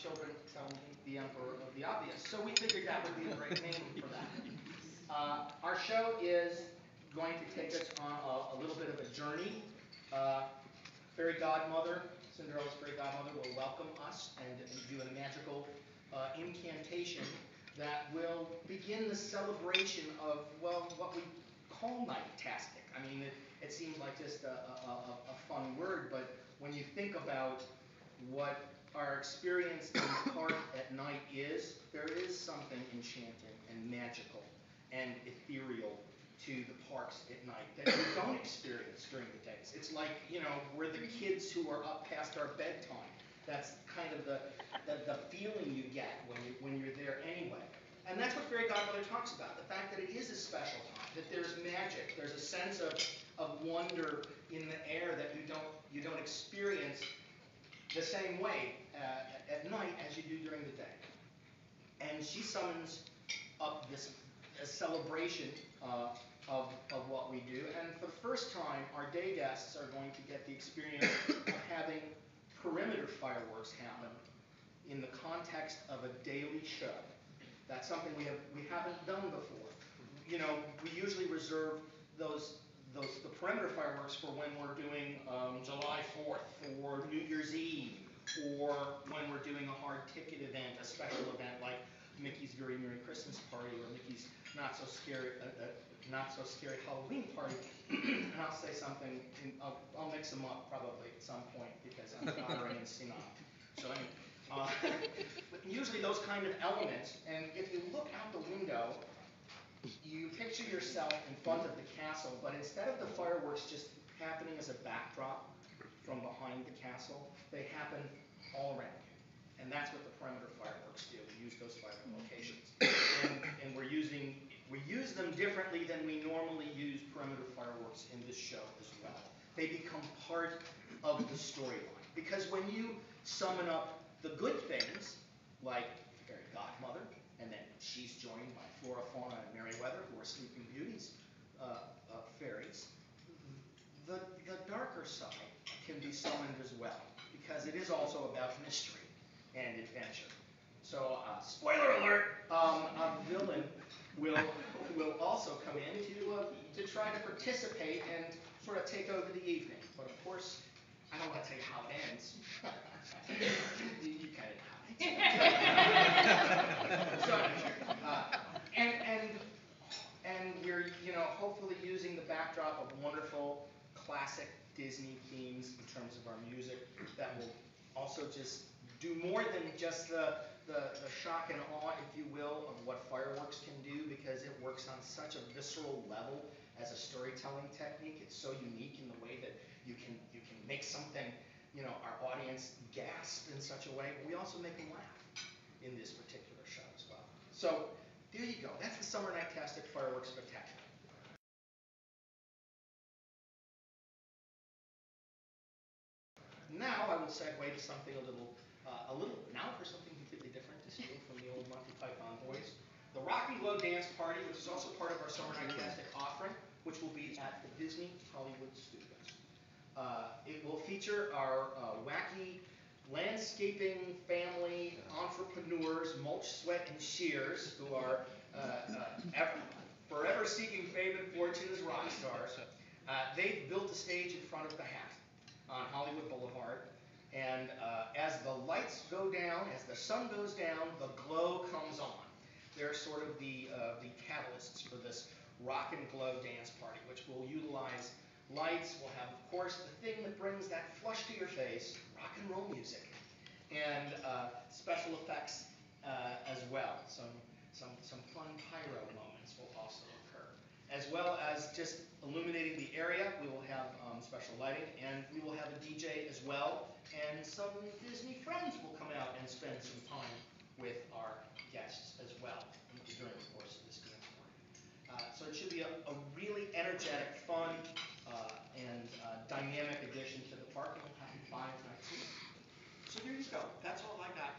children tell the emperor of the obvious. So we figured that would be a great name for that. Our show is going to take us on a little bit of a journey. Fairy godmother, Cinderella's fairy godmother, will welcome us and do a magical incantation that will begin the celebration of, well, what we call Nightastic. I mean, it seems like just a fun word, but when you think about what our experience in the park at night is, there is something enchanting and magical and ethereal to the parks at night that you don't experience during the days. It's like, you know, we're the kids who are up past our bedtime. That's kind of the feeling you get when you're there anyway. And that's what Fairy Godmother talks about, the fact that it is a special time, that there's magic, there's a sense of wonder in the air that you don't experience the same way at night as you do during the day. And she summons up this celebration of what we do. And for the first time, our day guests are going to get the experience of having perimeter fireworks happen in the context of a daily show. That's something we haven't done before. You know, we usually reserve the perimeter fireworks for when we're doing July 4th or New Year's Eve, or when we're doing a hard ticket event, a special event like Mickey's Very Merry Christmas Party or Mickey's Not So Scary Halloween Party. And I'll say something, I'll mix them up probably at some point because I'm honoring and senile. So anyway, but usually those kind of elements, and if you look out the window, you picture yourself in front of the castle, but instead of the fireworks just happening as a backdrop from behind the castle, they happen all around you. And that's what the perimeter fireworks do. We use those 5 locations. And we use them differently than we normally use perimeter fireworks in this show as well. They become part of the storyline. Because when you summon up the good things, like Fairy Godmother, and then she's joined by Flora, Fauna, and Merryweather, who are Sleeping Beauty's fairies, the darker side can be summoned as well, because it is also about mystery and adventure. So, spoiler alert, a villain will also come in to try to participate and sort of take over the evening. But of course, I don't want to tell you how it ends. You kind of know how it ends. So, and we're, you know, hopefully using the backdrop of wonderful classic Disney themes in terms of our music that will also just do more than just the shock and awe, if you will, of what fireworks can do, because it works on such a visceral level as a storytelling technique. It's so unique in the way that you can make something, you know, our audience gasp in such a way, but we also make them laugh in this particular show as well. So there you go. That's the Summer Nightastic Fireworks Spectacular. Now I will segue to something now for something completely different to steal from the old Monty Python boys. The Rock and Glow Dance Party, which is also part of our Summer Nightastic offering, which will be at the Disney Hollywood Studios. It will feature our wacky landscaping family entrepreneurs, Mulch, Sweat, and Shears, who are forever seeking fame and fortune as rock stars. They've built a stage in front of the hat on Hollywood Boulevard, and as the lights go down, as the sun goes down, the glow comes on. They're sort of the catalysts for this Rock and Glow Dance Party, which will utilize lights. We'll have, of course, the thing that brings that flush to your face, rock and roll music, and special effects as well. Some fun pyro moments will also occur, as well as just illuminating the area. We will have special lighting, and we will have a DJ as well, and some Disney friends will come out and spend some time with our guests as well during the course of this dance party. So it should be a really energetic, fun, and dynamic addition to the park, and we'll have 5 nights a week. So there you go. That's all I got.